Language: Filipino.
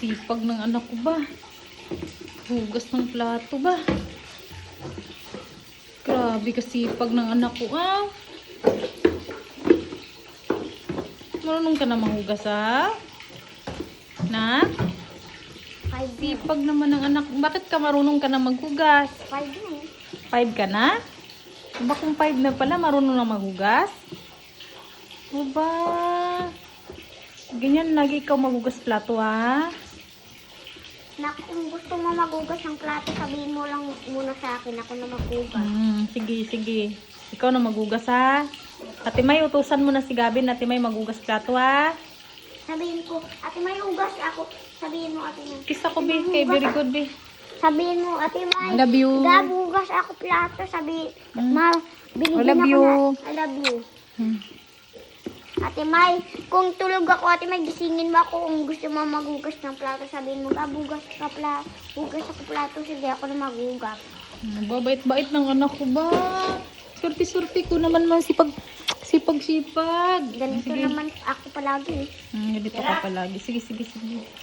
Sipag ng anak ko ba? Hugas ng plato ba? Grabe kasipag ng anak ko, ah. Marunong ka na mahugas, ah? Na? 5 na. Sipag naman ng anak. Bakit ka marunong ka na maghugas? 5 na eh. 5 ka na? Ba kung 5 na pala, marunong na maghugas? Aba. Ganyan lagi ikaw maghugas plato, ha? Kung gusto mo magugas ng plato, sabihin mo lang muna sa akin. Ako na magugas. Sige, sige. Ikaw na maghugas, ha? Ate May, utusan mo na si Gabin. Ate May, maghugas plato, ha? Sabihin ko, ate may hugas ako. Sabihin mo, ate may. Kiss ako, Bi. Kay very good, Bi. Sabihin mo, ate may. I love you. Gabugas ako plato. Sabihin, ma, binigyan I love ako you. na. I love you. Ate May, kung tulog ako, ate May, gisingin mo ako kung gusto mo maghugas ng plato. Sabihin mo, gabugas ka plato. Hugas ako plato, sige ako na maghugas. Babait-bait ng anak ko ba? Surti-surti ko naman sipag-sipag. Ganito Sige. naman ako palagi. Ganito ka palagi. Sige, sige, sige.